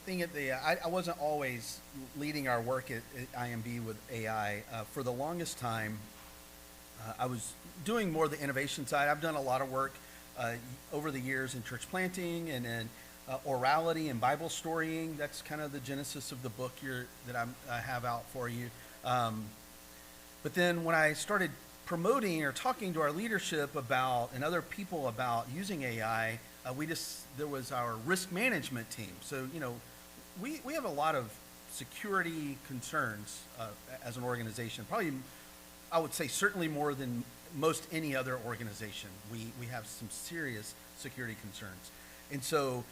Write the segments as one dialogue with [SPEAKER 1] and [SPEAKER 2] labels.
[SPEAKER 1] thing at I wasn't always leading our work at IMB with AI. For the longest time, I was doing more the innovation side. I've done a lot of work over the years in church planting and in orality and Bible storying. That's kind of the genesis of the book that I have out for you. But then when I started promoting or talking to our leadership about and other people about using AI, there was our risk management team. So, we have a lot of security concerns as an organization. Probably, I would say certainly more than most any other organization. We have some serious security concerns. And so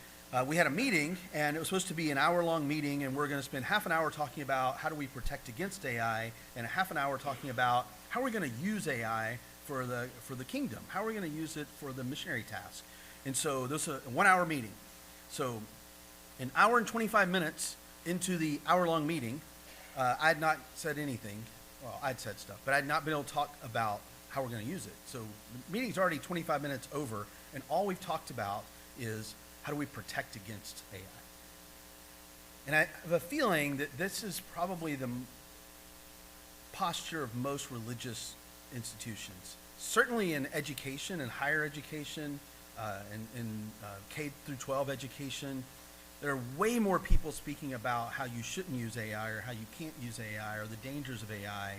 [SPEAKER 1] we had a meeting, and it was supposed to be an hour-long meeting, and we're going to spend half an hour talking about how do we protect against AI, and a half an hour talking about how we're going to use AI for the kingdom. How are we going to use it for the missionary task? And so this is a 1 hour meeting. So an hour and 25 minutes into the hour-long meeting, I had not said anything. Well, I'd said stuff, but I'd not been able to talk about how we're going to use it. So the meeting's already 25 minutes over, and all we've talked about is how do we protect against AI? And I have a feeling that this is probably the posture of most religious institutions. Certainly in education and higher education, in K through 12 education, there are way more people speaking about how you shouldn't use AI or how you can't use AI or the dangers of AI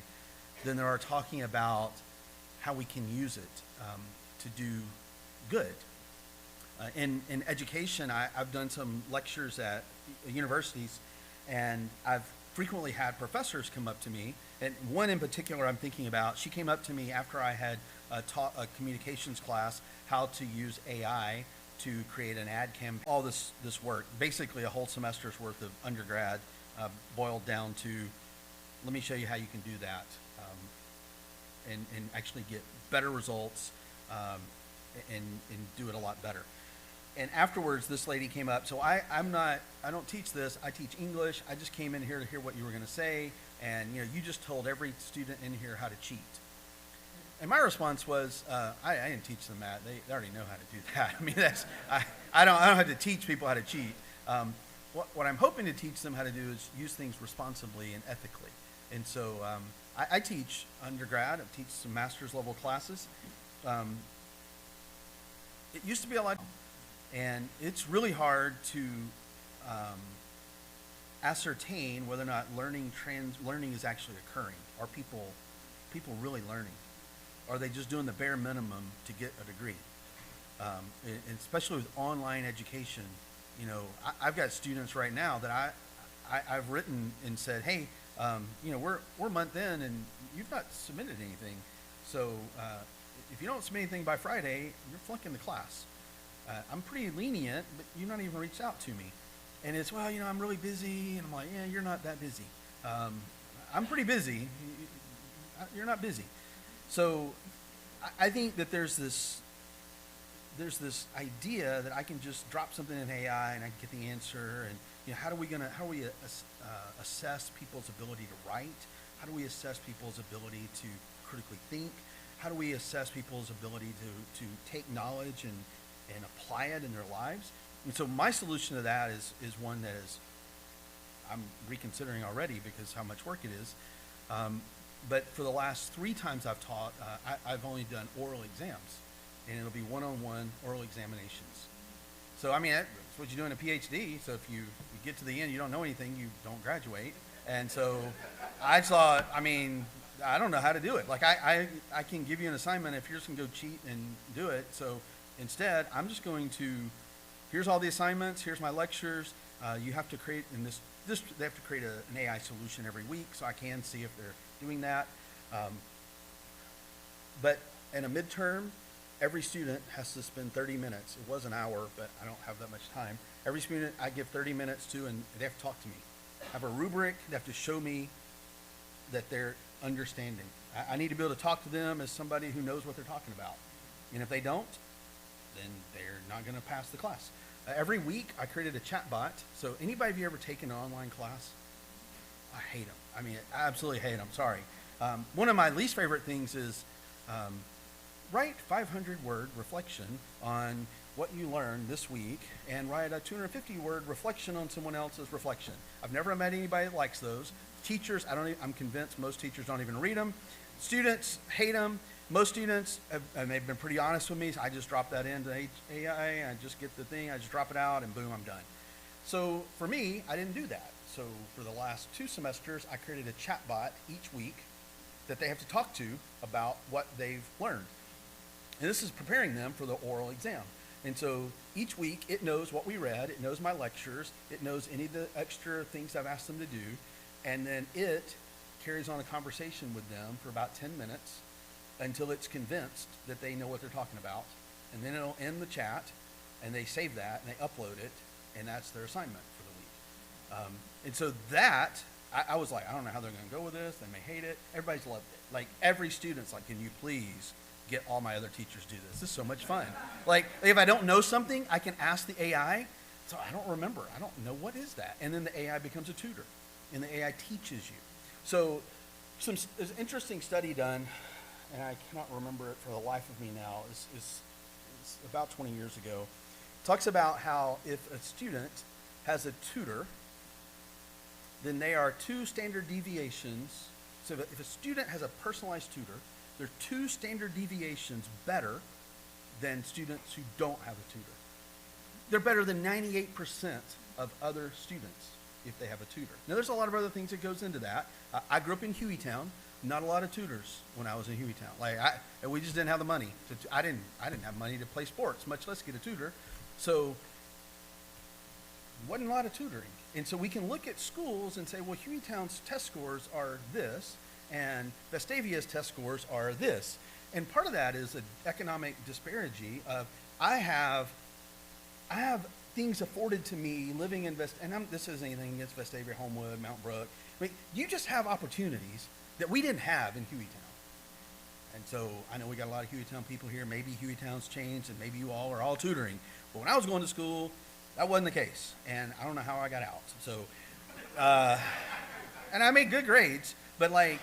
[SPEAKER 1] than there are talking about how we can use it to do good. In education, I've done some lectures at universities, and I've frequently had professors come up to me, and one in particular I'm thinking about. She came up to me after I had taught a communications class how to use AI to create an ad campaign. All this work, basically a whole semester's worth of undergrad, boiled down to, let me show you how you can do that and actually get better results and do it a lot better. And afterwards, this lady came up. So I don't teach this. I teach English. I just came in here to hear what you were going to say. And you just told every student in here how to cheat. And my response was, I didn't teach them that. They already know how to do that. I mean, I don't have to teach people how to cheat. What I'm hoping to teach them how to do is use things responsibly and ethically. And so I teach undergrad. I teach some master's level classes. It used to be a lot. And it's really hard to ascertain whether or not learning is actually occurring. Are people really learning? Are they just doing the bare minimum to get a degree? And especially with online education, I've got students right now that I've written and said, hey, we're a month in and you've not submitted anything. So if you don't submit anything by Friday, you're flunking the class. I'm pretty lenient, but you've not even reached out to me. And it's, well, I'm really busy. And I'm like, yeah, you're not that busy. I'm pretty busy. You're not busy. So I think that there's this idea that I can just drop something in AI and I can get the answer. And how do we assess people's ability to write? How do we assess people's ability to critically think? How do we assess people's ability to take knowledge and apply it in their lives? And so my solution to that is one that I'm reconsidering already because how much work it is. But for the last 3 times I've taught, I've only done oral exams, and it'll be one-on-one oral examinations. So I mean, that's what you do in a PhD. So if you get to the end, you don't know anything, you don't graduate. And so I thought, I don't know how to do it. Like I can give you an assignment if you're just gonna go cheat and do it. So instead, I'm just going to, here's all the assignments, here's my lectures. You have to create, they have to create an AI solution every week, so I can see if they're doing that. But in a midterm, every student has to spend 30 minutes. It was an hour, but I don't have that much time. Every student I give 30 minutes to, and they have to talk to me. I have a rubric. They have to show me that they're understanding. I need to be able to talk to them as somebody who knows what they're talking about. And if they don't, then they're not going to pass the class. Every week, I created a chat bot. So anybody have you ever taken an online class? I hate them. I absolutely hate them. Sorry. One of my least favorite things is write 500-word reflection on what you learned this week and write a 250-word reflection on someone else's reflection. I've never met anybody that likes those. Teachers, I'm convinced most teachers don't even read them. Students hate them. Most students, and they've been pretty honest with me, so I just drop that into AI, I just get the thing, I just drop it out, and boom, I'm done. So for me, I didn't do that. So for the last 2 semesters, I created a chatbot each week that they have to talk to about what they've learned. And this is preparing them for the oral exam. And so each week, it knows what we read, it knows my lectures, it knows any of the extra things I've asked them to do, and then it carries on a conversation with them for about 10 minutes until it's convinced that they know what they're talking about. And then it'll end the chat, and they save that, and they upload it, and that's their assignment for the week. And so that, I was like, I don't know how they're going to go with this. They may hate it. Everybody's loved it. Like, every student's like, can you please get all my other teachers to do this? This is so much fun. Like, if I don't know something, I can ask the AI. So I don't remember. I don't know, what is that? And then the AI becomes a tutor, and the AI teaches you. So there's an interesting study done, and I cannot remember it for the life of me now. It's about 20 years ago. It talks about how if a student has a tutor, then they are 2 standard deviations. So if a student has a personalized tutor, they're 2 standard deviations better than students who don't have a tutor. They're better than 98% of other students if they have a tutor. Now, there's a lot of other things that goes into that. I grew up in Hueytown. Not a lot of tutors when I was in Hueytown. Like, we just didn't have the money. I didn't have money to play sports, much less get a tutor. So, wasn't a lot of tutoring. And so we can look at schools and say, well, Hueytown's test scores are this, and Vestavia's test scores are this. And part of that is an economic disparity of I have things afforded to me living in this isn't anything against Vestavia, Homewood, Mount Brook. I mean, you just have opportunities that we didn't have in Hueytown. And so I know we got a lot of Hueytown people here. Maybe Hueytown's changed, and maybe you all are all tutoring. But when I was going to school, that wasn't the case. And I don't know how I got out. So, and I made good grades, but like,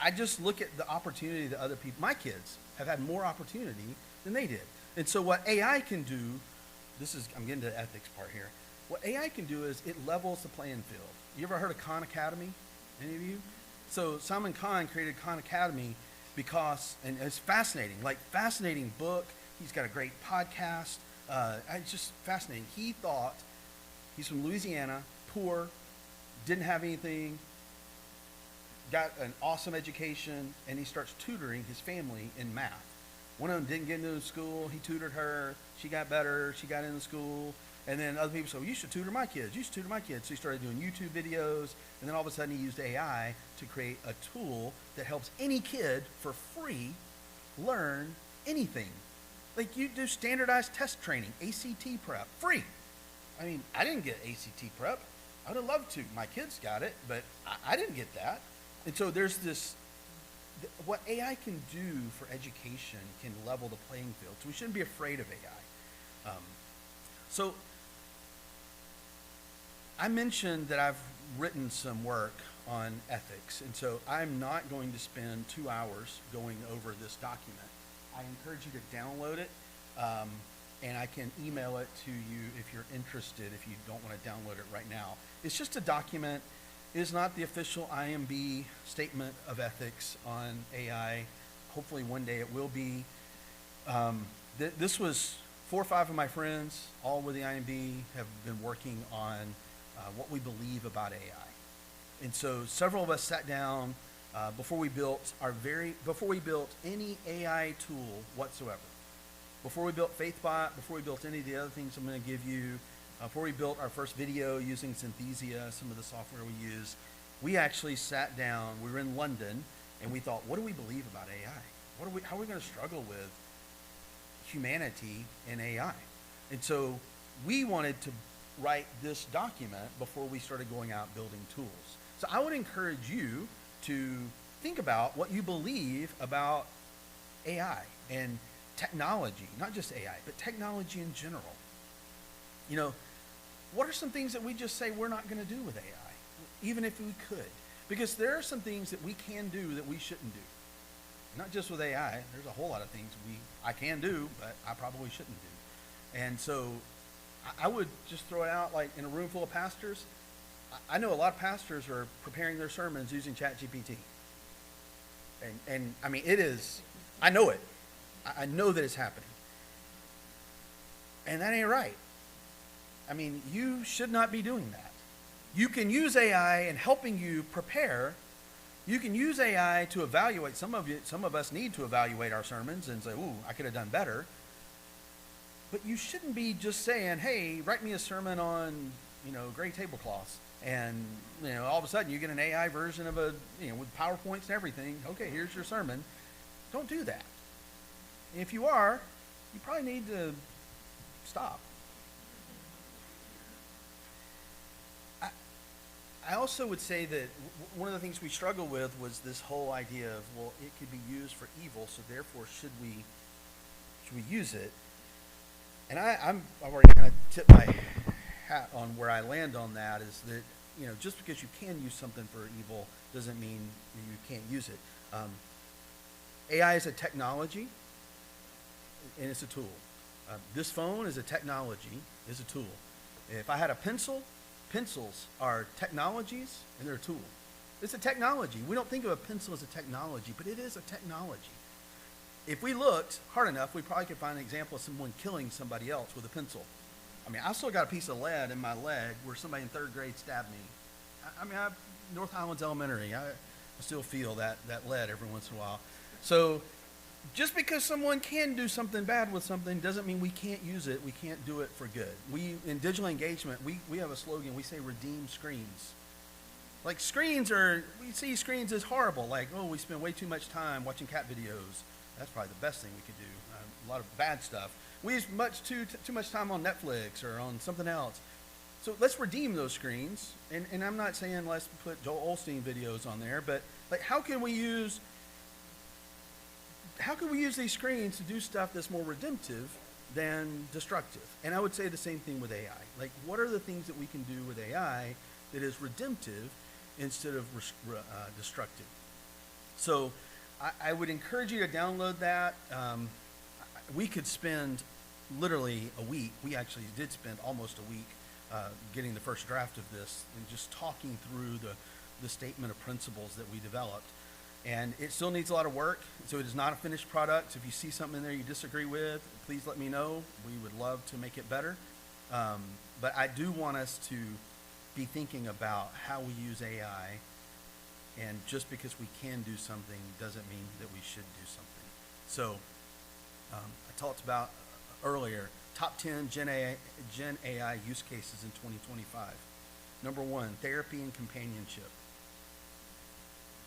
[SPEAKER 1] I just look at the opportunity that other people, my kids, have had more opportunity than they did. And so what AI can do, I'm getting to the ethics part here. What AI can do is it levels the playing field. You ever heard of Khan Academy? Any of you? So Simon Khan created Khan Academy because, and it's fascinating, like fascinating book. He's got a great podcast. It's just fascinating. He thought, he's from Louisiana, poor, didn't have anything, got an awesome education, and he starts tutoring his family in math. One of them didn't get into school. He tutored her. She got better. She got into school. And then other people said, well, you should tutor my kids. You should tutor my kids. So he started doing YouTube videos. And then all of a sudden he used AI to create a tool that helps any kid for free learn anything. Like, you do standardized test training, ACT prep, free. I mean, I didn't get ACT prep. I would have loved to. My kids got it, but I didn't get that. And so there's this, what AI can do for education can level the playing field. So we shouldn't be afraid of AI. So I mentioned that I've written some work on ethics, and so I'm not going to spend 2 hours going over this document. I encourage you to download it, and I can email it to you if you're interested, if you don't want to download it right now. It's just a document. It is not the official IMB statement of ethics on AI. Hopefully one day it will be. This was 4 or 5 of my friends, all with the IMB, have been working on what we believe about AI. And so several of us sat down before we built any AI tool whatsoever. Before we built FaithBot, before we built any of the other things I'm going to give you, before we built our first video using Synthesia, some of the software we use, we actually sat down. We were in London, and we thought, what do we believe about AI? How are we going to struggle with humanity and AI? And so we wanted to write this document before we started going out building tools. So I would encourage you to think about what you believe about AI and technology, not just AI, but technology in general. You know, what are some things that we just say we're not going to do with AI, even if we could? Because there are some things that we can do that we shouldn't do. not just with AI. There's a whole lot of things I can do, but I probably shouldn't do. And so I would just throw it out, like in a room full of pastors. I know a lot of pastors are preparing their sermons using ChatGPT. And I mean, it is, I know it. I know that it's happening. And that ain't right. I mean, you should not be doing that. You can use AI in helping you prepare. You can use AI to evaluate. Some of us need to evaluate our sermons and say, ooh, I could have done better. But you shouldn't be just saying, hey, write me a sermon on, gray tablecloths. And, all of a sudden you get an AI version of with PowerPoints and everything. Okay, here's your sermon. Don't do that. If you are, you probably need to stop. I also would say that one of the things we struggle with was this whole idea of, well, it could be used for evil, so therefore should we use it? And I've already kind of tipped my hat on where I land on that, is that, just because you can use something for evil doesn't mean you can't use it. AI is a technology, and it's a tool. This phone is a technology, is a tool. If I had a pencil, pencils are technologies, and they're a tool. It's a technology. We don't think of a pencil as a technology, but it is a technology. If we looked hard enough, we probably could find an example of someone killing somebody else with a pencil. I mean, I still got a piece of lead in my leg where somebody in 3rd grade stabbed me. North Highlands Elementary, I still feel that lead every once in a while. So just because someone can do something bad with something doesn't mean we can't use it. We can't do it for good. In digital engagement, we have a slogan. We say redeem screens. Like we see screens as horrible. Like, oh, we spend way too much time watching cat videos. That's probably the best thing we could do. A lot of bad stuff. We use too much time on Netflix or on something else. So let's redeem those screens. And I'm not saying let's put Joel Osteen videos on there, but like, how can we use these screens to do stuff that's more redemptive than destructive? And I would say the same thing with AI. Like, what are the things that we can do with AI that is redemptive instead of destructive? So I would encourage you to download that. We could spend literally a week. We actually did spend almost a week getting the first draft of this and just talking through the statement of principles that we developed. And it still needs a lot of work, so it is not a finished product. If you see something in there you disagree with, please let me know. We would love to make it better. But I do want us to be thinking about how we use AI, and just because we can do something doesn't mean that we should do something. So I talked about earlier, top 10 Gen AI use cases in 2025. Number 1, therapy and companionship.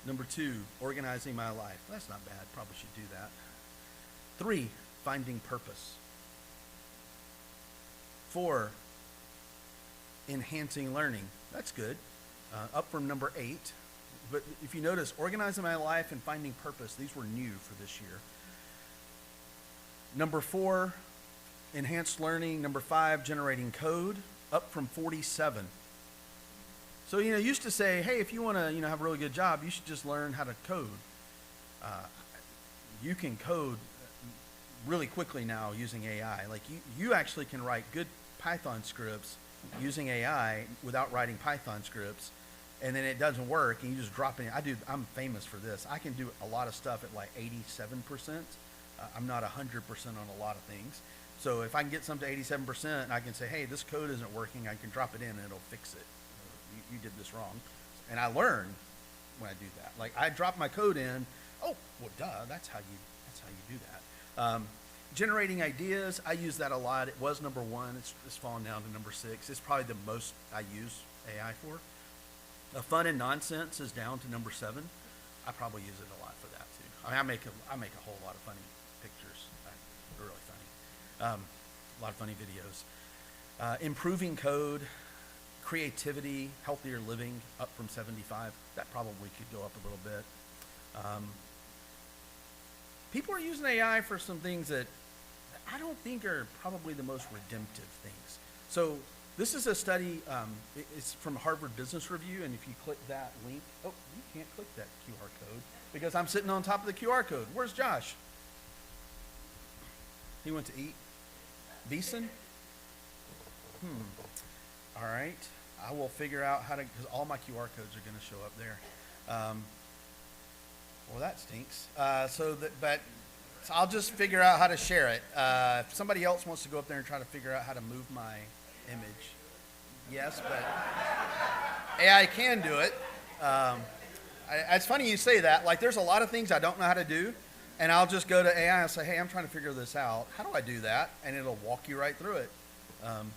[SPEAKER 1] Number 2, organizing my life. That's not bad, probably should do that. 3, finding purpose. 4, enhancing learning. That's good. Up from number 8. But if you notice, organizing my life and finding purpose, these were new for this year. Number 4, enhanced learning. Number 5, generating code, up from 47. So, used to say, hey, if you want to, have a really good job, you should just learn how to code. You can code really quickly now using AI. Like, you actually can write good Python scripts using AI without writing Python scripts, and then it doesn't work, and you just drop it in. I'm famous for this. I can do a lot of stuff at like 87%. I'm not 100% on a lot of things. So if I can get something to 87%, and I can say, hey, this code isn't working, I can drop it in and it'll fix it. You did this wrong. And I learn when I do that. Like, I drop my code in, oh, well, duh, that's how you do that. Generating ideas, I use that a lot. It was number 1. It's fallen down to number 6. It's probably the most I use AI for. Fun and nonsense is down to number 7. I probably use it a lot for that too. I mean, I make a whole lot of funny pictures. They're really funny. A lot of funny videos. Improving code, creativity, healthier living, up from 75. That probably could go up a little bit. People are using AI for some things that I don't think are probably the most redemptive things. So This is a study, it's from Harvard Business Review, and if you click that link, oh, you can't click that QR code because I'm sitting on top of the QR code. Where's Josh? He went to eat. Beeson? All right. I will figure out how to, because all my QR codes are going to show up there. Well, that stinks. So I'll just figure out how to share it. If somebody else wants to go up there and try to figure out how to move my image, yes, but AI can do it. It's funny you say that. Like, there's a lot of things I don't know how to do, and I'll just go to AI and say, hey, I'm trying to figure this out. How do I do that? And it'll walk you right through it.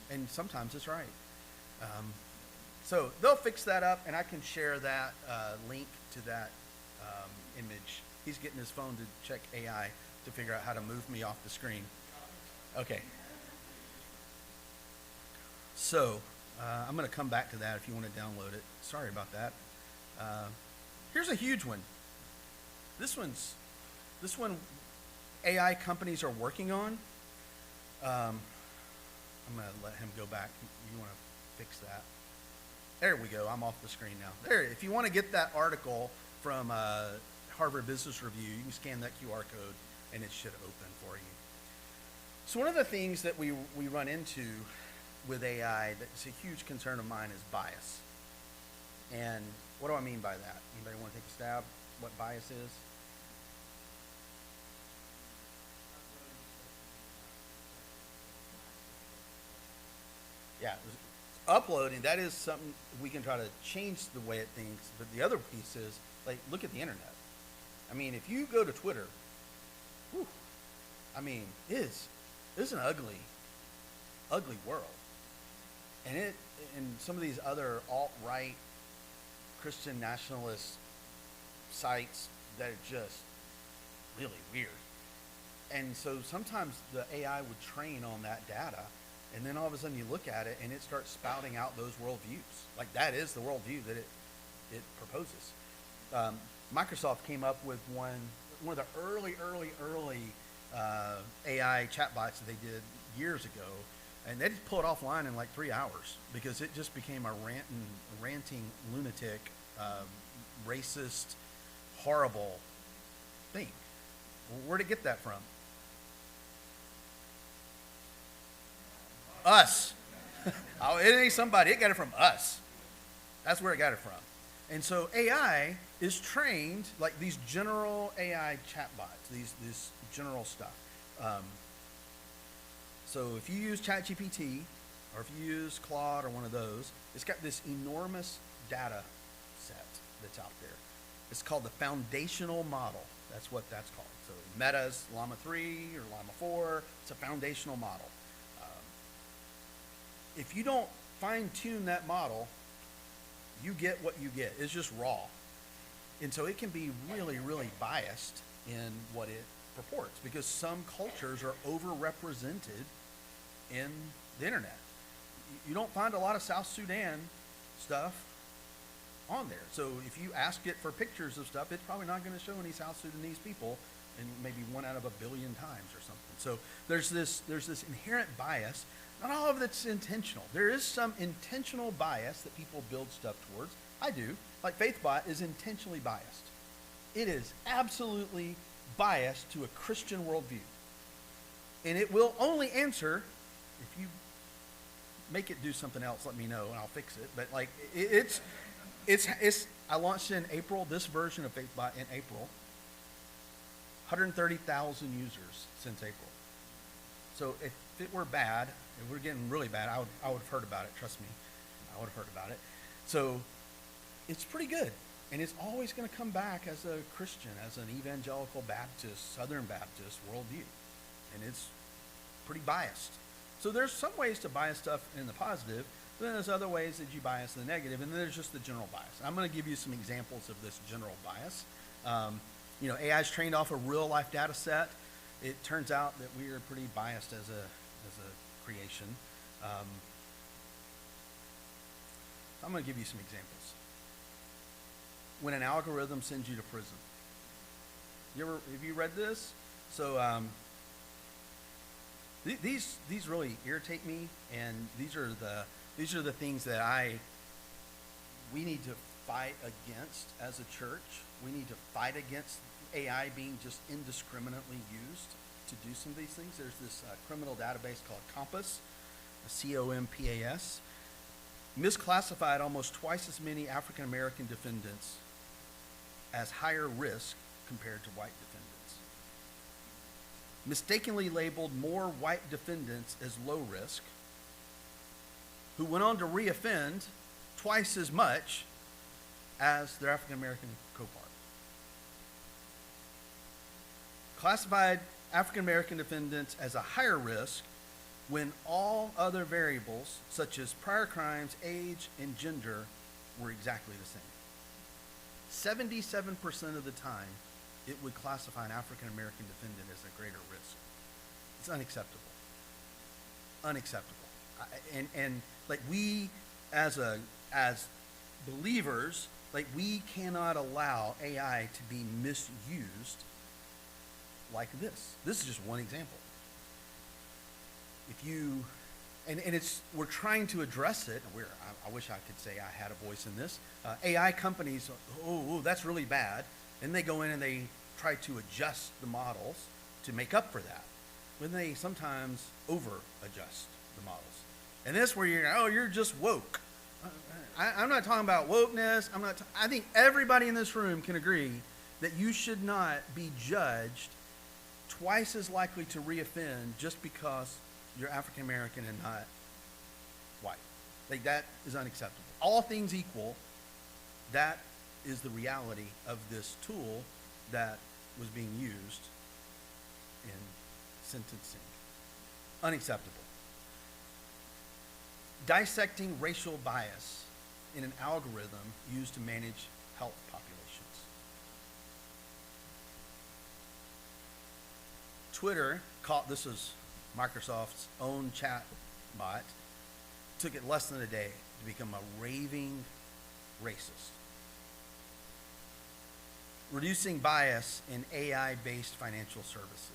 [SPEAKER 1] And sometimes it's right. So they'll fix that up, and I can share that link to that image. He's getting his phone to check AI to figure out how to move me off the screen. Okay. So I'm going to come back to that if you want to download it. Sorry about that. Here's a huge one. This one AI companies are working on. I'm going to let him go back. You want to fix that? There we go. I'm off the screen now. There. If you want to get that article from Harvard Business Review, you can scan that QR code and it should open for you. So one of the things that we run into with AI that's a huge concern of mine is bias. And what do I mean by that? Anybody want to take a stab? What bias is? Yeah, uploading, that is something we can try to change the way it thinks. But the other piece is, like, look at the internet. I mean, if you go to Twitter, whew, I mean, it's an ugly, ugly world. And some of these other alt-right Christian nationalist sites that are just really weird. And so sometimes the AI would train on that data, and then all of a sudden you look at it and it starts spouting out those worldviews. Like, that is the worldview that it proposes. Microsoft came up with one of the early AI chatbots that they did years ago, and they just pulled it offline in like 3 hours because it just became a ranting lunatic, racist, horrible thing. Where'd it get that from? Us. Oh, it ain't somebody. It got it from us. That's where it got it from. And so AI is trained, like these general AI chatbots, this general stuff. So if you use ChatGPT, or if you use Claude or one of those, it's got this enormous data set that's out there. It's called the foundational model. That's what that's called. So Meta's Llama 3 or Llama 4, it's a foundational model. If you don't fine-tune that model, you get what you get. It's just raw. And so it can be really, really biased in what it purports because some cultures are overrepresented in the internet. You don't find a lot of South Sudan stuff on there. So if you ask it for pictures of stuff, it's probably not going to show any South Sudanese people, and maybe 1 out of 1 billion times or something. So there's this inherent bias. Not all of it's intentional. There is some intentional bias that people build stuff towards. I do. Like FaithBot is intentionally biased. It is absolutely biased to a Christian worldview. And it will only answer, if you make it do something else, let me know and I'll fix it. But like it's I launched it in April, this version of FaithBot in April. 130,000 users since April. So if it were bad, if we're getting really bad, I would have heard about it, trust me. I would have heard about it. So it's pretty good. And it's always going to come back as a Christian, as an evangelical Baptist, Southern Baptist worldview. And it's pretty biased. So there's some ways to bias stuff in the positive, but then there's other ways that you bias in the negative, and then there's just the general bias. I'm going to give you some examples of this general bias. AI is trained off a real-life data set. It turns out that we are pretty biased as a creation. I'm going to give you some examples. When an algorithm sends you to prison. Have you read this? So these really irritate me, and these are These are the things that we need to fight against as a church. We need to fight against AI being just indiscriminately used to do some of these things. There's this criminal database called COMPAS, COMPAS, misclassified almost twice as many African American defendants as higher risk compared to white defendants. Mistakenly labeled more white defendants as low risk, who went on to reoffend twice as much as their African American co-part. Classified African American defendants as a higher risk when all other variables, such as prior crimes, age, and gender, were exactly the same. 77% of the time, it would classify an African American defendant as a greater risk. It's unacceptable. Unacceptable. And like we, as believers, like we cannot allow AI to be misused like this. This is just one example. If you, and we're trying to address it. I wish I could say I had a voice in this. AI companies, that's really bad. And they go in and they try to adjust the models to make up for that. When they sometimes over-adjust the models. And this where you're just woke. I'm not talking about wokeness. I think everybody in this room can agree that you should not be judged twice as likely to reoffend just because you're African American and not white. Like that is unacceptable. All things equal, that is the reality of this tool that was being used in sentencing. Unacceptable. Dissecting racial bias in an algorithm used to manage health populations. Twitter caught, this was Microsoft's own chat bot, took it less than a day to become a raving racist. Reducing bias in AI-based financial services.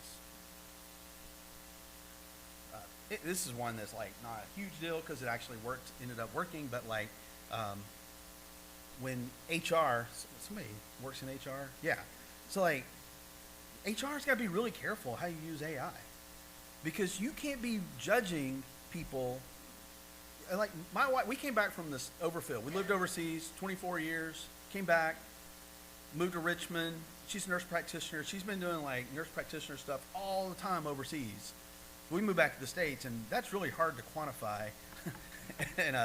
[SPEAKER 1] This is one that's like not a huge deal because it actually ended up working, but like when HR, somebody works in HR? Yeah. So like HR's got to be really careful how you use AI because you can't be judging people. Like my wife, we came back from this overfill. We lived overseas 24 years, came back, moved to Richmond. She's a nurse practitioner. She's been doing like nurse practitioner stuff all the time overseas. We moved back to the States, and that's really hard to quantify. And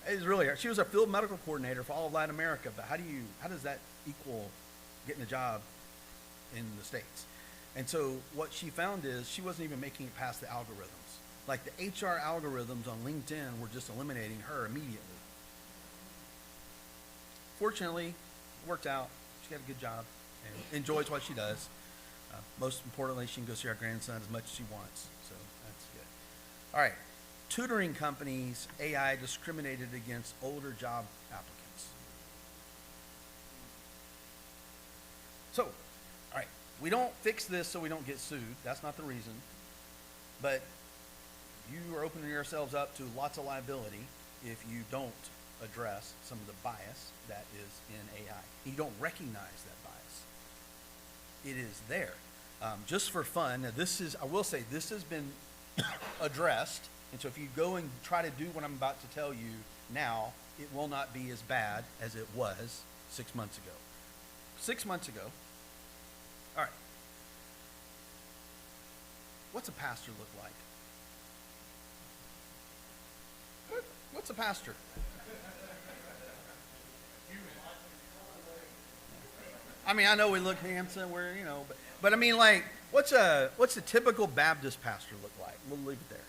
[SPEAKER 1] it's really hard. She was a field medical coordinator for all of Latin America, but how does that equal getting a job in the States? And so what she found is she wasn't even making it past the algorithms. Like the HR algorithms on LinkedIn were just eliminating her immediately. Fortunately, it worked out. She got a good job and enjoys what she does. Most importantly, she can go see our grandson as much as she wants. So that's good. All right. Tutoring companies, AI discriminated against older job applicants. So, all right. We don't fix this so we don't get sued. That's not the reason. But you are opening yourselves up to lots of liability if you don't address some of the bias that is in AI. You don't recognize that bias. It is there. Just for fun, now I will say this has been addressed, and so if you go and try to do what I'm about to tell you now, it will not be as bad as it was 6 months ago. 6 months ago, all right, what's a pastor look like? What's a pastor? I mean, I know we look handsome, but I mean, like, what's a typical Baptist pastor look like? We'll leave it there.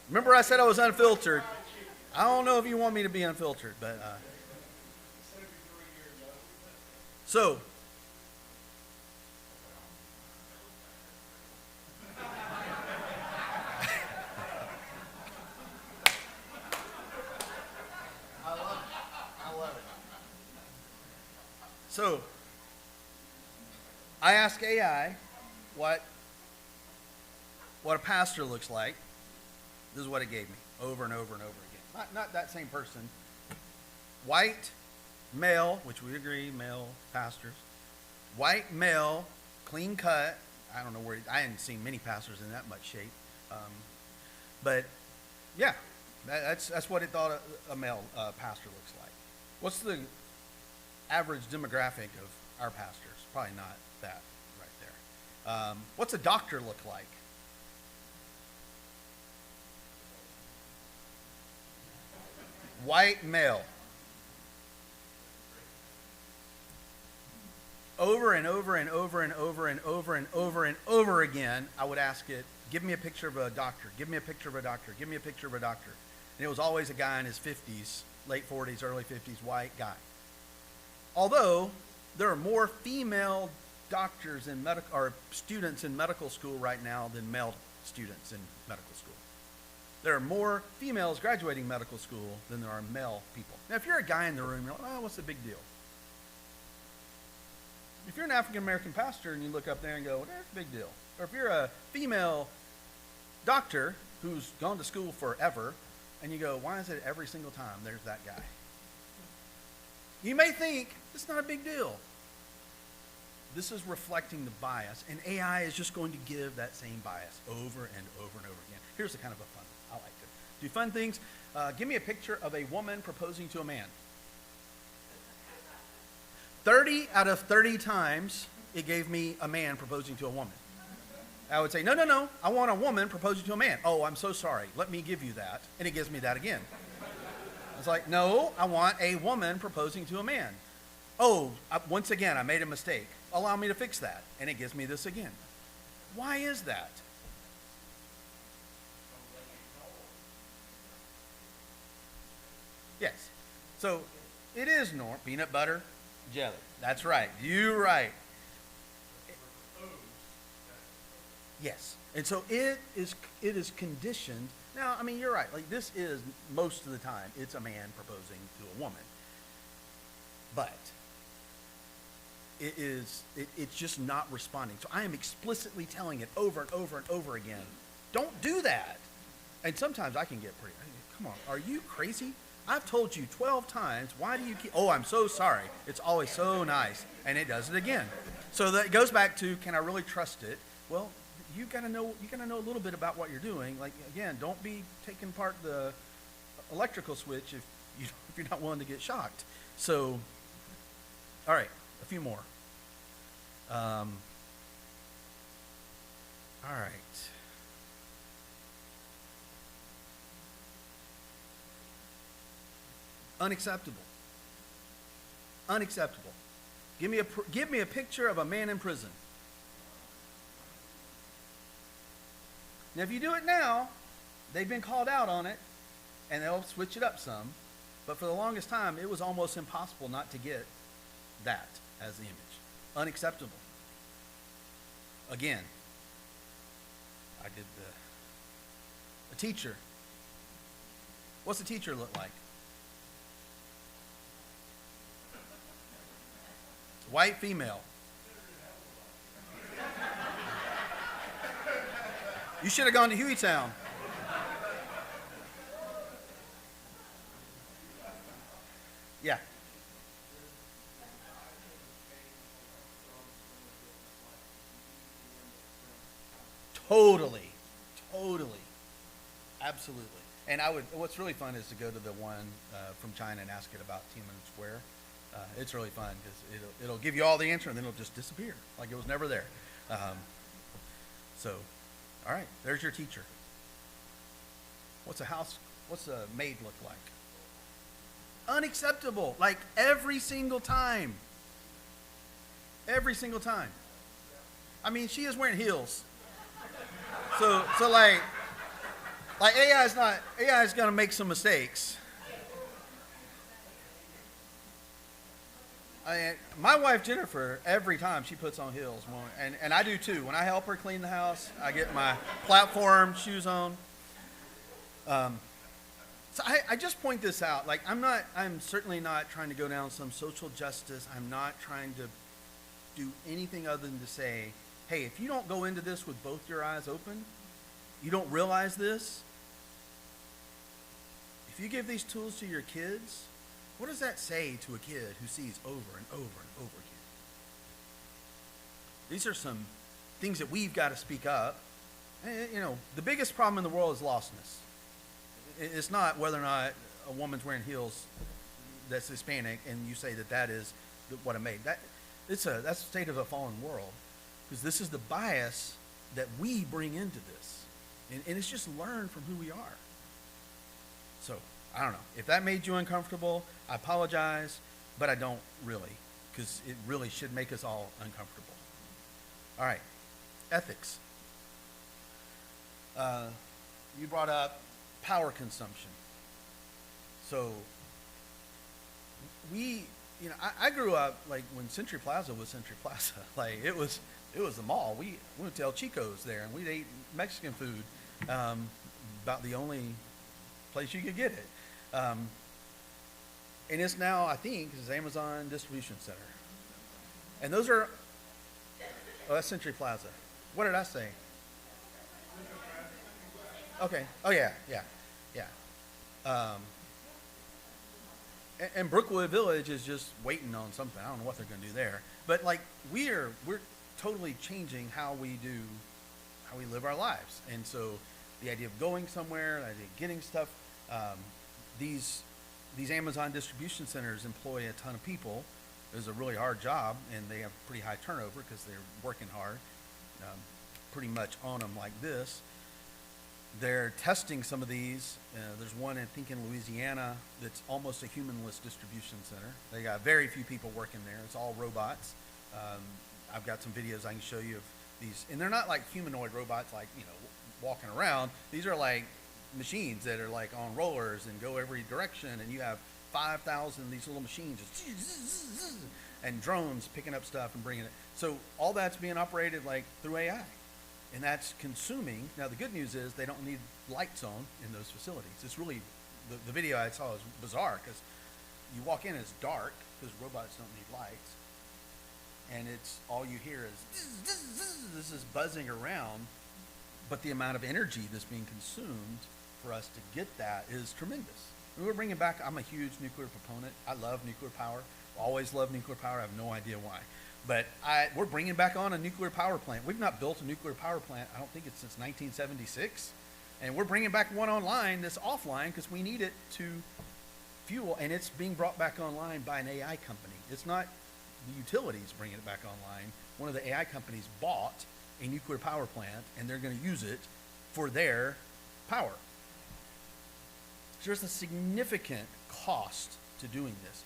[SPEAKER 1] Remember I said I was unfiltered. I don't know if you want me to be unfiltered, but so So, I ask AI, what what a pastor looks like. This is what it gave me over and over and over again. Not that same person. White, male, which we agree, male pastors. White, male, clean cut. I don't know where, I hadn't seen many pastors in that much shape. But yeah, that's what it thought a male pastor looks like. What's the average demographic of our pastors? Probably not that right there. What's a doctor look like? White male. Over and over and over and over and over and over and over again, I would ask it, give me a picture of a doctor, give me a picture of a doctor, give me a picture of a doctor. And it was always a guy in his 50s, late 40s, early 50s, white guy. Although there are more female doctors in or students in medical school right now than male students in medical school. There are more females graduating medical school than there are male people. Now, if you're a guy in the room, you're like, oh, what's the big deal? If you're an African-American pastor and you look up there and go, well, that's a big deal. Or if you're a female doctor who's gone to school forever and you go, why is it every single time there's that guy? You may think it's not a big deal. This is reflecting the bias, and AI is just going to give that same bias over and over and over again. Here's the kind of a fun. I like to do fun things. Give me a picture of a woman proposing to a man. 30 out of 30 times, it gave me a man proposing to a woman. I would say, no, I want a woman proposing to a man. Oh, I'm so sorry. Let me give you that. And it gives me that again. I was like, no, I want a woman proposing to a man. Oh, once again, I made a mistake. Allow me to fix that. And it gives me this again. Why is that? Yes. So it is normal. Peanut butter, jelly. That's right. You're right. Yes. And so it is conditioned. Now, I mean, you're right. Like, this is, most of the time, it's a man proposing to a woman. But it's just not responding. So I am explicitly telling it over and over and over again, don't do that. And sometimes I can get pretty, come on, are you crazy? I've told you 12 times, why do you keep, oh, I'm so sorry. It's always so nice. And it does it again. So that goes back to, can I really trust it? Well, you gotta know a little bit about what you're doing. Like, again, don't be taking apart the electrical switch if you're not willing to get shocked. So, all right, a few more. All right. Unacceptable. Unacceptable. Give me a picture of a man in prison. Now, if you do it now, they've been called out on it, and they'll switch it up some. But for the longest time, it was almost impossible not to get that as the image. Unacceptable. Again, I did a teacher. What's a teacher look like? White female. You should have gone to Hueytown. Yeah. Totally. Absolutely. And what's really fun is to go to the one from China and ask it about Tiananmen Square. It's really fun because it'll give you all the answer and then it'll just disappear like it was never there. So, all right, there's your teacher. What's a maid look like? Unacceptable, like every single time. Every single time. I mean, she is wearing heels. So like AI is gonna make some mistakes. My wife Jennifer, every time she puts on heels, and I do too. When I help her clean the house, I get my platform shoes on. So I just point this out. Like, I'm certainly not trying to go down some social justice. I'm not trying to do anything other than to say, hey, if you don't go into this with both your eyes open, you don't realize this. If you give these tools to your kids, what does that say to a kid who sees over and over and over again? These are some things that we've got to speak up. You know, the biggest problem in the world is lostness. It's not whether or not a woman's wearing heels that's Hispanic and you say that that is what it made. That's the state of a fallen world, because this is the bias that we bring into this. And it's just learned from who we are. So, I don't know. If that made you uncomfortable, I apologize, but I don't really, because it really should make us all uncomfortable. All right, ethics. You brought up power consumption. So, I grew up like when Century Plaza was Century Plaza. Like it was the mall. We went to El Chico's there, and we ate Mexican food. About the only place you could get it. And it's now, I think, is Amazon Distribution Center. And those are, that's Century Plaza. What did I say? Okay. Oh yeah. And Brookwood Village is just waiting on something. I don't know what they're going to do there. But like we're totally changing how we live our lives. And so the idea of going somewhere, the idea of getting stuff, these Amazon distribution centers employ a ton of people. It's a really hard job, and they have pretty high turnover because they're working hard, pretty much on them like this. They're testing some of these. There's one, I think, in Louisiana that's almost a humanless distribution center. They got very few people working there. It's all robots. I've got some videos I can show you of these. And they're not like humanoid robots like, walking around. These are like machines that are like on rollers and go every direction. And you have 5,000 of these little machines just and drones picking up stuff and bringing it. So all that's being operated like through AI. And that's consuming. Now, the good news is they don't need lights on in those facilities. It's really, the video I saw is bizarre because you walk in, it's dark because robots don't need lights. And it's all you hear is this is buzzing around. But the amount of energy that's being consumed for us to get that is tremendous. We're bringing back, I'm a huge nuclear proponent. I love nuclear power. Always loved nuclear power. I have no idea why. But we're bringing back on a nuclear power plant. We've not built a nuclear power plant, I don't think it's since 1976. And we're bringing back one online that's offline because we need it to fuel. And it's being brought back online by an AI company. It's not the utilities bringing it back online. One of the AI companies bought a nuclear power plant, and they're going to use it for their power. So there's a significant cost to doing this.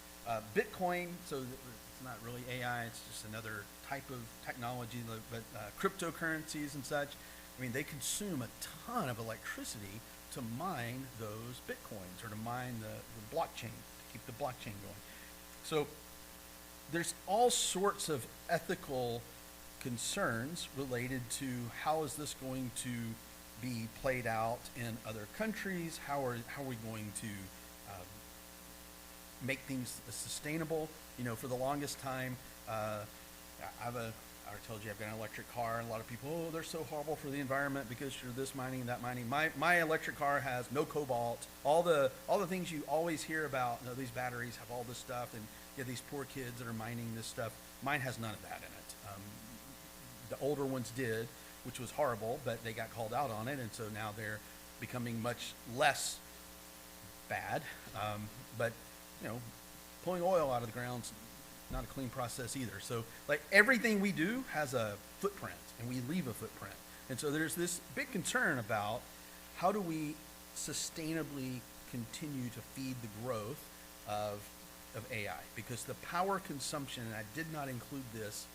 [SPEAKER 1] Bitcoin, so it's not really AI, it's just another type of technology, but cryptocurrencies and such, I mean, they consume a ton of electricity to mine those Bitcoins or to mine the blockchain, to keep the blockchain going. So there's all sorts of ethical concerns related to how is this going to be played out in other countries, how are we going to make things sustainable. For the longest time, I already told you I've got an electric car, and a lot of people, they're so horrible for the environment because you're this mining, that mining. My electric car has no cobalt, all the things you always hear about. These batteries have all this stuff, and you have these poor kids that are mining this stuff. Mine has none of that in it. The older ones did, which was horrible, but they got called out on it, and so now they're becoming much less bad. But pulling oil out of the ground's not a clean process either. So like everything we do has a footprint, and we leave a footprint. And so there's this big concern about how do we sustainably continue to feed the growth of AI, because the power consumption, and I did not include this,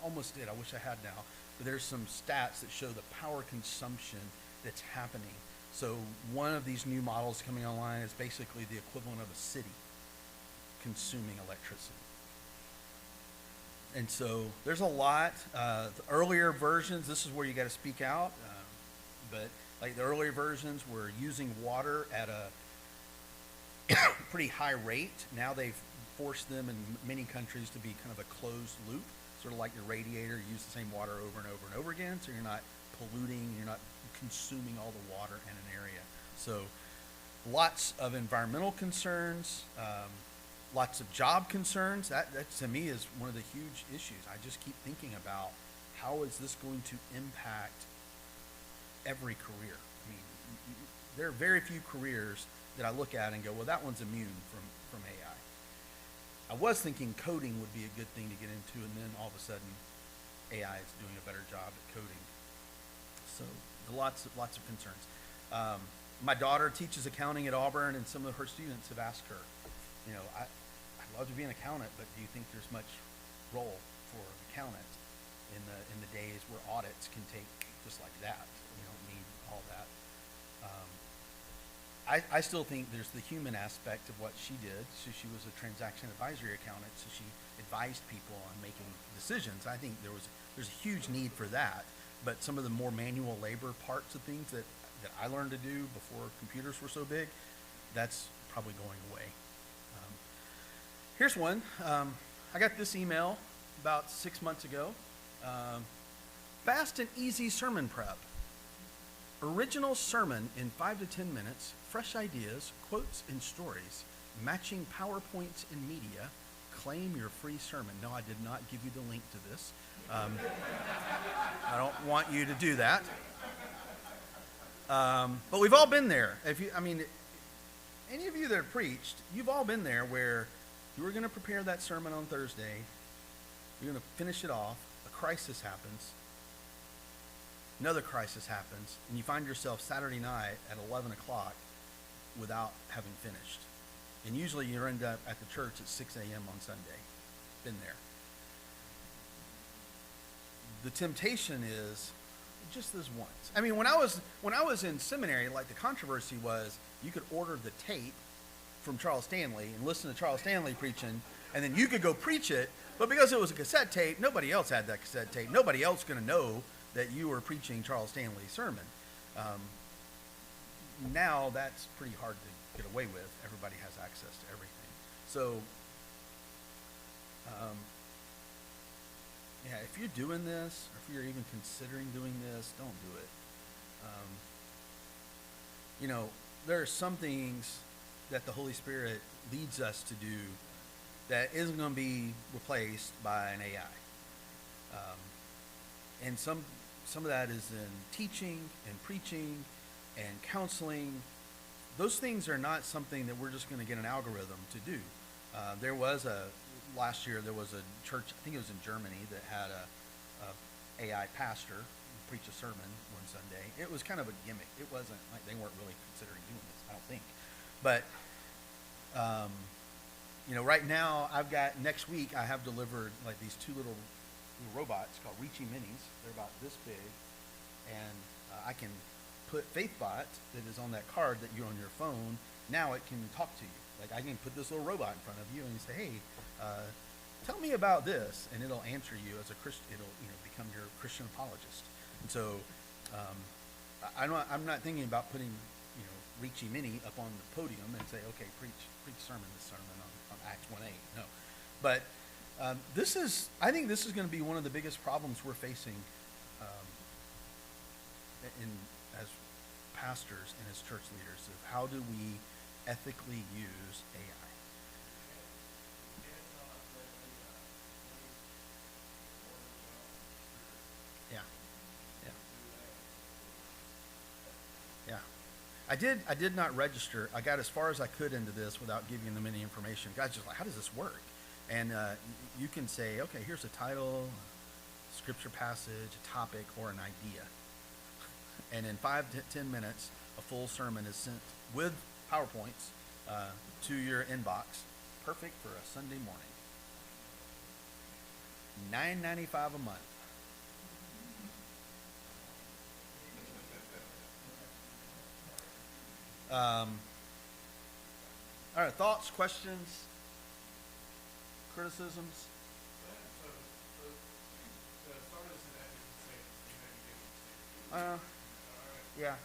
[SPEAKER 1] I almost did, I wish I had now, but there's some stats that show the power consumption that's happening. So one of these new models coming online is basically the equivalent of a city consuming electricity. And so there's a lot. The earlier versions, this is where you got to speak out, but like the earlier versions were using water at a pretty high rate. Now they've forced them in many countries to be kind of a closed loop, sort of like your radiator. You use the same water over and over and over again, so you're not polluting, you're not consuming all the water in an area. So lots of environmental concerns, lots of job concerns. That to me is one of the huge issues. I just keep thinking about how is this going to impact every career. I mean, there are very few careers that I look at and go, well, that one's immune from AI. I was thinking coding would be a good thing to get into, and then all of a sudden AI is doing a better job at coding. So lots of concerns. My daughter teaches accounting at Auburn, and some of her students have asked her, I'd love to be an accountant, but do you think there's much role for an accountant in the days where audits can take just like that? You don't need all that. I still think there's the human aspect of what she did. So she was a transaction advisory accountant, so she advised people on making decisions. I think there's a huge need for that. But some of the more manual labor parts of things that I learned to do before computers were so big, that's probably going away. Here's one. I got this email about 6 months ago. Fast and easy sermon prep. Original sermon in 5 to 10 minutes, fresh ideas, quotes, and stories, matching PowerPoints and media. Claim your free sermon. No, I did not give you the link to this. I don't want you to do that. But we've all been there. Any of you that have preached, you've all been there where you were going to prepare that sermon on Thursday. You're going to finish it off. A crisis happens. Another crisis happens, and you find yourself Saturday night at 11 o'clock without having finished. And usually you end up at the church at 6 a.m. on Sunday. Been there. The temptation is just this once. I mean, when I was in seminary, like the controversy was you could order the tape from Charles Stanley and listen to Charles Stanley preaching, and then you could go preach it. But because it was a cassette tape, nobody else had that cassette tape. Nobody else going to know that you were preaching Charles Stanley's sermon. Now that's pretty hard to get away with. Everybody has access to everything. So, if you're doing this, or if you're even considering doing this, don't do it. There are some things that the Holy Spirit leads us to do that isn't going to be replaced by an AI. And some of that is in teaching and preaching and counseling. Those things are not something that we're just going to get an algorithm to do. Last year there was a church, I think it was in Germany, that had a AI pastor preach a sermon one Sunday. It was kind of a gimmick. It wasn't like they weren't really considering doing this, I don't think. But right now next week I have delivered like these two little robots called Restream Minis. They're about this big, and I can put FaithBot that is on that card that you're on your phone. Now it can talk to you. Like I can put this little robot in front of you and you say, hey, tell me about this, and it'll answer you as a Christian. It'll become your Christian apologist. And so I'm not thinking about putting Restream Mini up on the podium and say, okay, preach this sermon on Acts 1:8. No, but I think this is going to be one of the biggest problems we're facing as pastors and as church leaders of how do we ethically use AI. Yeah. I did not register. I got as far as I could into this without giving them any information. God's just like, how does this work? And you can say, okay, here's a title, a scripture passage, a topic, or an idea. And in 5 to 10 minutes, a full sermon is sent with PowerPoints to your inbox. Perfect for a Sunday morning. $9.95 a month. All right, thoughts, questions, criticisms? Yeah.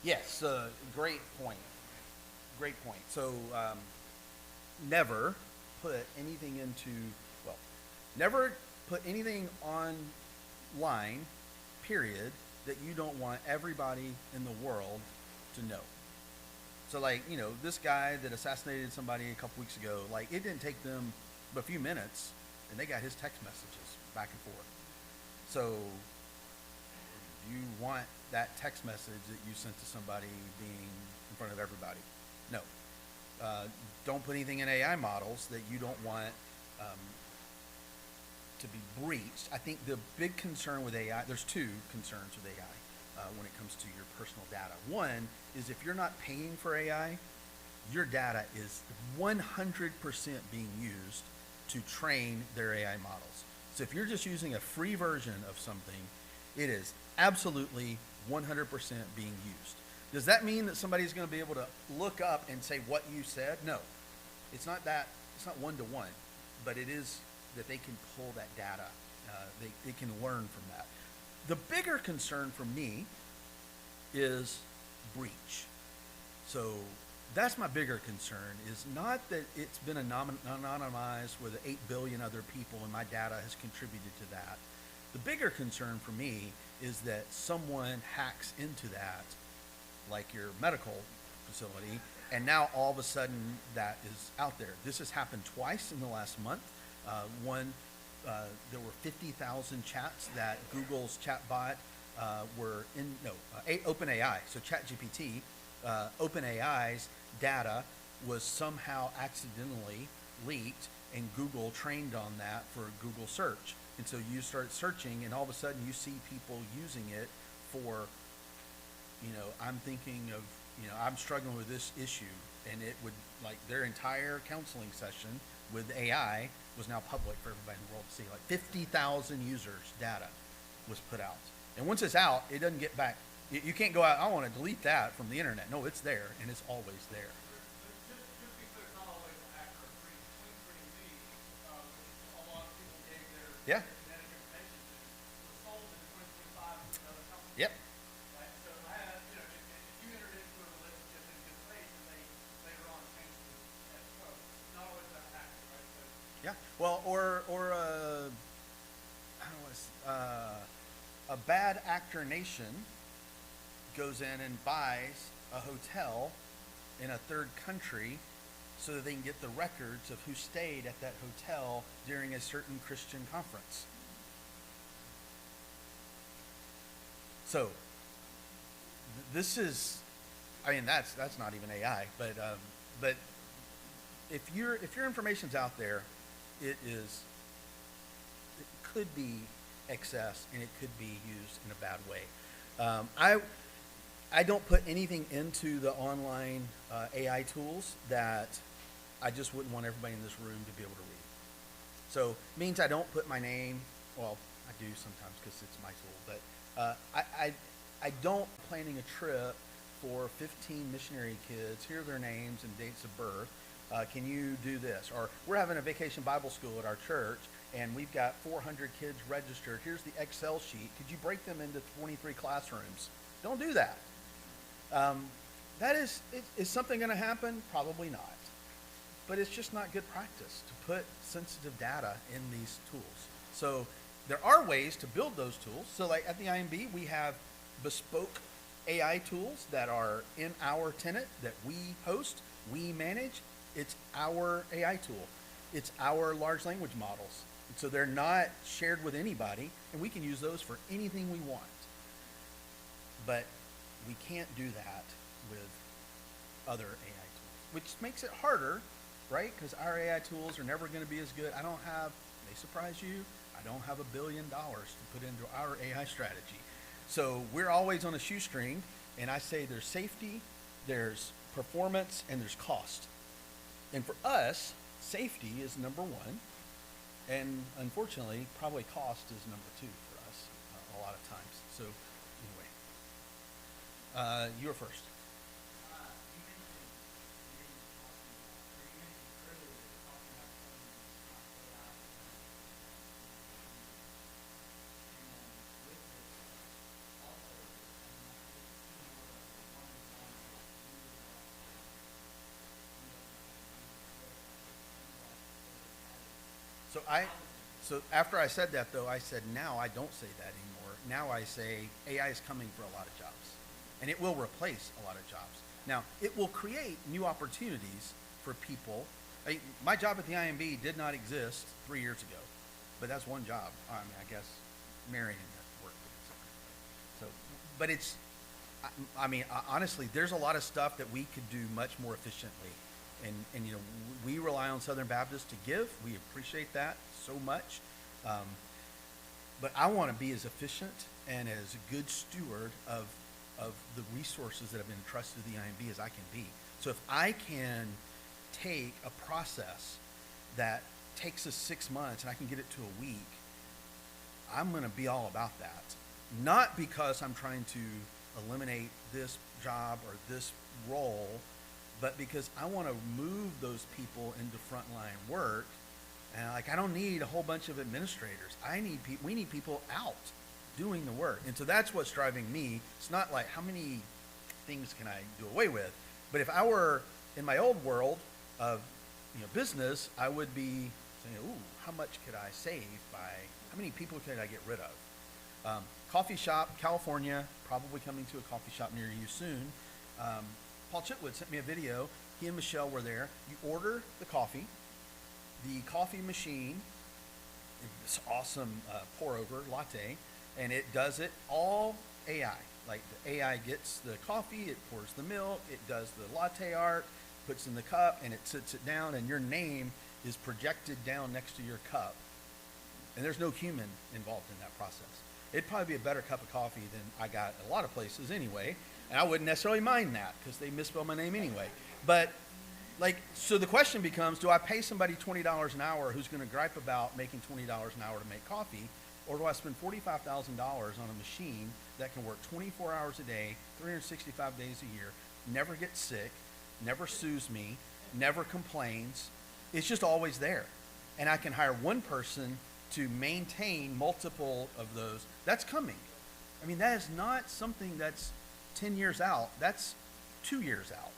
[SPEAKER 1] Yes, great point. Great point. So, never put anything into, well, never put anything online, period, that you don't want everybody in the world to know. So like, this guy that assassinated somebody a couple weeks ago, like it didn't take them but a few minutes and they got his text messages back and forth. So you want that text message that you sent to somebody being in front of everybody? No. Don't put anything in AI models that you don't want to be breached. I think the big concern with AI, there's two concerns with AI when it comes to your personal data. One is if you're not paying for AI, your data is 100% being used to train their AI models. So if you're just using a free version of something, it is absolutely 100% being used. Does that mean that somebody's going to be able to look up and say what you said? No. It's not that. It's not one-to-one, but it is that they can pull that data. They can learn from that. The bigger concern for me is breach. So that's my bigger concern, is not that it's been anonymized with 8 billion other people and my data has contributed to that. The bigger concern for me is that someone hacks into that, like your medical facility, and now all of a sudden that is out there. This has happened twice in the last month. One, there were 50,000 chats that Google's chatbot were in, OpenAI, so ChatGPT, OpenAI's data was somehow accidentally leaked, and Google trained on that for Google search. And so you start searching, and all of a sudden you see people using it for, I'm thinking of, I'm struggling with this issue, and it would, like, their entire counseling session with AI was now public for everybody in the world to see. Like 50,000 users' data was put out. And once it's out, it doesn't get back. You can't go out, I want to delete that from the internet. No, it's there, and it's always there.
[SPEAKER 2] Just be clear, it's not always an accurate breach. 23andMe, which a lot of people gave their
[SPEAKER 1] Yeah.
[SPEAKER 2] genetic information to, was sold in 2025 to another company.
[SPEAKER 1] Yep.
[SPEAKER 2] Right? So if you entered into a relationship in good faith and they later on changed the code, it's not always that accurate, right? So,
[SPEAKER 1] Yeah. Well, a bad actor nation goes in and buys a hotel in a third country so that they can get the records of who stayed at that hotel during a certain Christian conference. So this is, that's not even AI, but if your information's out there, it could be excess and it could be used in a bad way. I don't put anything into the online AI tools that I just wouldn't want everybody in this room to be able to read. So it means I don't put my name, well, I do sometimes because it's my tool, but I don't planning a trip for 15 missionary kids. Here are their names and dates of birth. Can you do this? Or we're having a vacation Bible school at our church, and we've got 400 kids registered. Here's the Excel sheet. Could you break them into 23 classrooms? Don't do that. Is something going to happen? Probably not. But it's just not good practice to put sensitive data in these tools. So there are ways to build those tools. So like at the IMB, we have bespoke AI tools that are in our tenant that we host, we manage. It's our AI tool. It's our large language models. And so they're not shared with anybody, and we can use those for anything we want. But we can't do that with other AI tools, which makes it harder, right? Because our AI tools are never going to be as good. May surprise you, I don't have $1 billion to put into our AI strategy. So we're always on a shoestring, and I say there's safety, there's performance, and there's cost. And for us, safety is number one, and unfortunately, probably cost is number two for us a lot of times. So anyway, you're first. So after I said that though, I said, now I don't say that anymore. Now I say AI is coming for a lot of jobs, and it will replace a lot of jobs. Now, it will create new opportunities for people. My job at the IMB did not exist 3 years ago, but that's one job. I mean, I guess marrying at work. So, but it's, I mean, honestly, there's a lot of stuff that we could do much more efficiently. And you know, we rely on Southern Baptist to give. We appreciate that so much. But I want to be as efficient and as a good steward of the resources that have been entrusted to the IMB as I can be. So if I can take a process that takes us 6 months and I can get it to a week, I'm going to be all about that. Not because I'm trying to eliminate this job or this role, but because I want to move those people into frontline work. And like, I don't need a whole bunch of administrators. We need people out doing the work. And so that's what's driving me. It's not like how many things can I do away with, but if I were in my old world of, you know, business, I would be saying, ooh, how much could I save by, how many people could I get rid of? Coffee shop, California, probably coming to a coffee shop near you soon. Paul Chitwood sent me a video. He and Michelle were there. You order the coffee machine, this awesome pour over latte, and it does it all AI. Like the AI gets the coffee, it pours the milk, it does the latte art, puts in the cup, and it sits it down, and your name is projected down next to your cup. And there's no human involved in that process. It'd probably be a better cup of coffee than I got at a lot of places anyway, and I wouldn't necessarily mind that because they misspell my name anyway. But like, so the question becomes, do I pay somebody $20 an hour who's going to gripe about making $20 an hour to make coffee, or do I spend $45,000 on a machine that can work 24 hours a day, 365 days a year, never gets sick, never sues me, never complains, it's just always there, and I can hire one person to maintain multiple of those? That's coming. I mean, that is not something that's 10 years out, that's 2 years out.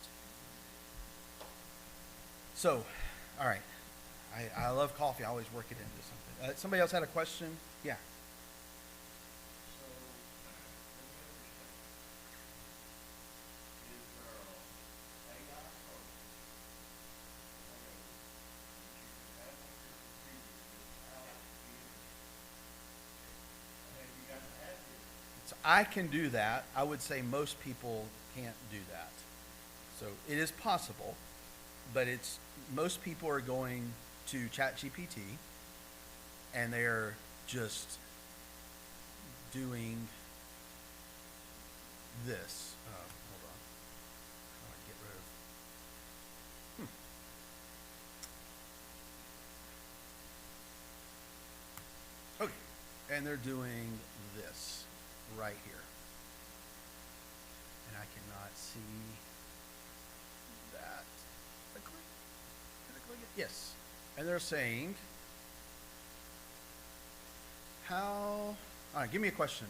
[SPEAKER 1] So, all right, I love coffee. I always work it into something. Somebody else had a question? Yeah.
[SPEAKER 2] So, let me understand. Is there AI code? Okay. You can have on your computer without the and you got to add it.
[SPEAKER 1] So I can do that. I would say most people can't do that. So it is possible, but most people are going to ChatGPT and they're just doing this. Hold on. How do I get rid of? Okay. And they're doing this right here. And I cannot see that. Yes. And they're saying, all right, give me a question.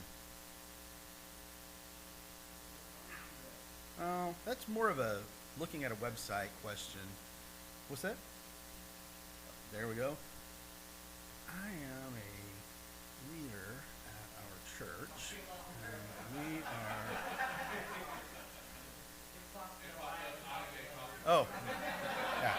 [SPEAKER 1] Oh, that's more of a looking at a website question. What's that? There we go. I am a leader at our church, and we are... Oh, yeah.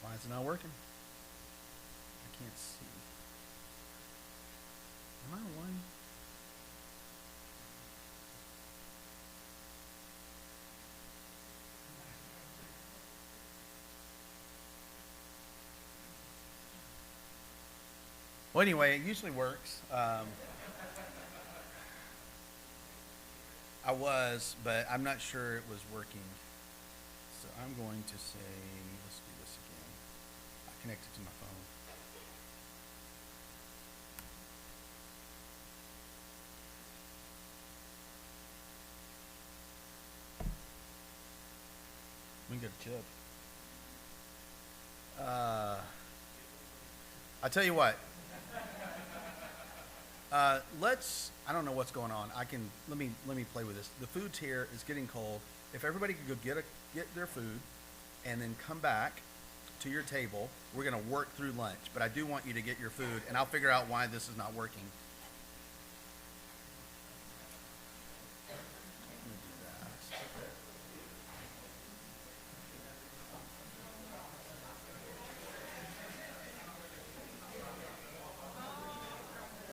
[SPEAKER 1] Why is it not working? I can't see. Am I one? Well, anyway, it usually works. I was, but I'm not sure it was working. So I'm going to say, let's do this again. I connected to my phone. We can get a chip. I tell you what. I don't know what's going on. Let me play with this. The food's here. It's getting cold. If everybody could go get their food, and then come back to your table, we're gonna work through lunch. But I do want you to get your food, and I'll figure out why this is not working.